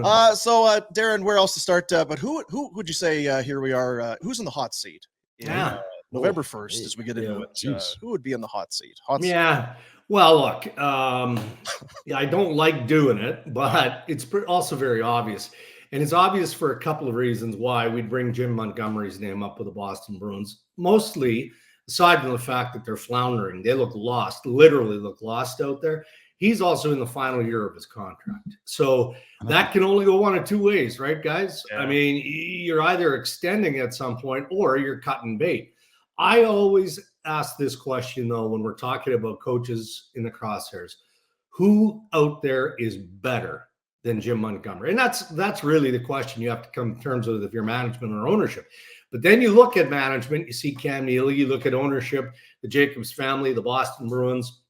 Darren, where else to start? But who would you say here we are? Who's in the hot seat? November 1st, as we get into it, who would be in the hot seat? Well, look, I don't like doing it, but it's also very obvious. And it's obvious for a couple of reasons why we'd bring Jim Montgomery's name up with the Boston Bruins. Mostly, aside from the fact that they're floundering, they look lost, literally look lost out there. He's also in the final year of his contract. So that can only go one of two ways, right, guys? Yeah. I mean, you're either extending at some point or you're cutting bait. I always ask this question, though, when we're talking about coaches in the crosshairs. Who out there is better than Jim Montgomery? And that's really the question you have to come to terms with if you're management or ownership. But then you look at management, you see Cam Neely, you look at ownership, the Jacobs family, the Boston Bruins,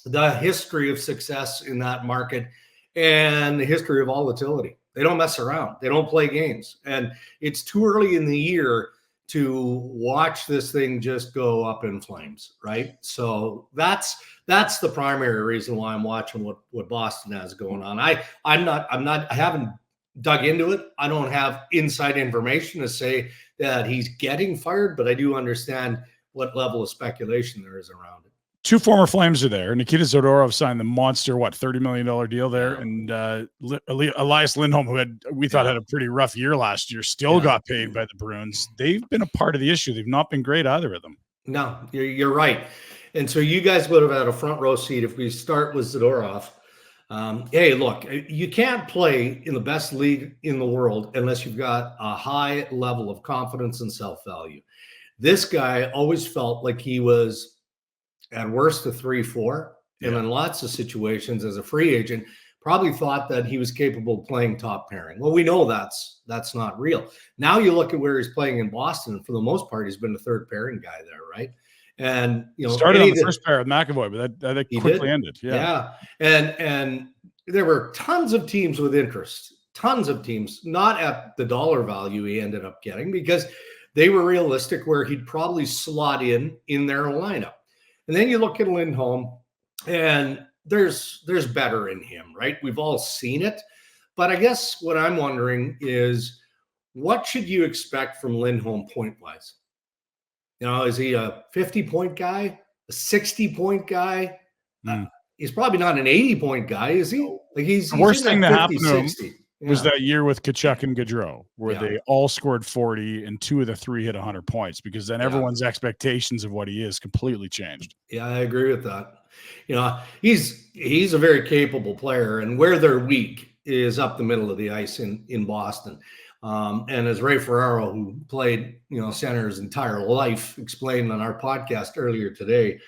the history of success in that market, and the history of volatility. They don't mess around. They don't play games. And it's too early in the year to watch this thing just go up in flames, right? So that's the primary reason why I'm watching what Boston has going on. I haven't dug into it. I don't have inside information to say that he's getting fired, but I do understand what level of speculation there is around it. Two former Flames are there. Nikita Zadorov signed the monster, $30 million deal there. Yeah. And Elias Lindholm, who we thought had a pretty rough year last year, still got paid by the Bruins. They've been a part of the issue. They've not been great, either of them. No, you're right. And so you guys would have had a front row seat if we start with Zadorov. Hey, look, you can't play in the best league in the world unless you've got a high level of confidence and self-value. This guy always felt like he was at worst a 3-4, and in lots of situations as a free agent, probably thought that he was capable of playing top pairing. Well, we know that's not real. Now you look at where he's playing in Boston, and for the most part, he's been a third pairing guy there, right? And started on the first pair with McAvoy, but that quickly ended. Yeah. And there were tons of teams with interest, tons of teams, not at the dollar value he ended up getting, because they were realistic where he'd probably slot in their lineup. And then you look at Lindholm, and there's better in him, right? We've all seen it. But I guess what I'm wondering is, what should you expect from Lindholm point-wise? Is he a 50-point guy, a 60-point guy? He's probably not an 80-point guy, is he? Like he's the worst thing that happened to him Yeah. was that year with Tkachuk and Gaudreau, where they all scored 40 and two of the three hit 100 points, because then everyone's expectations of what he is completely changed. Yeah, I agree with that. He's a very capable player, and where they're weak is up the middle of the ice in Boston. And as Ray Ferraro, who played center his entire life, explained on our podcast earlier today,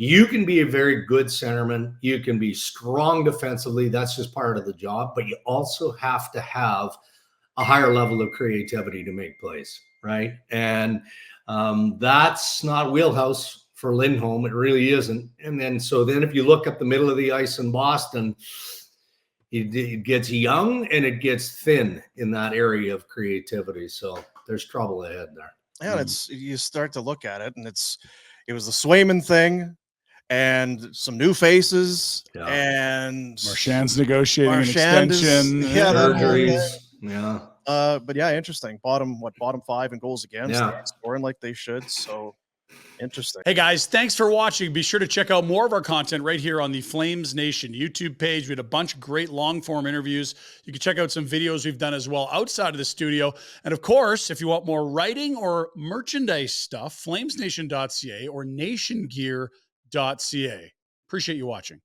you can be a very good centerman. You can be strong defensively. That's just part of the job. But you also have to have a higher level of creativity to make plays, right? And that's not wheelhouse for Lindholm. It really isn't. And then if you look up the middle of the ice in Boston, it gets young and it gets thin in that area of creativity. So there's trouble ahead there. Yeah, you start to look at it, and it was the Swayman thing, and some new faces, and Marchand's negotiating an extension. But interesting. Bottom 5 in goals against. They're scoring like they should. So interesting. Hey guys, thanks for watching. Be sure to check out more of our content right here on the Flames Nation YouTube page. We had a bunch of great long form interviews. You can check out some videos we've done as well outside of the studio. And of course, if you want more writing or merchandise stuff, flamesnation.ca or nationgear.ca. Appreciate you watching.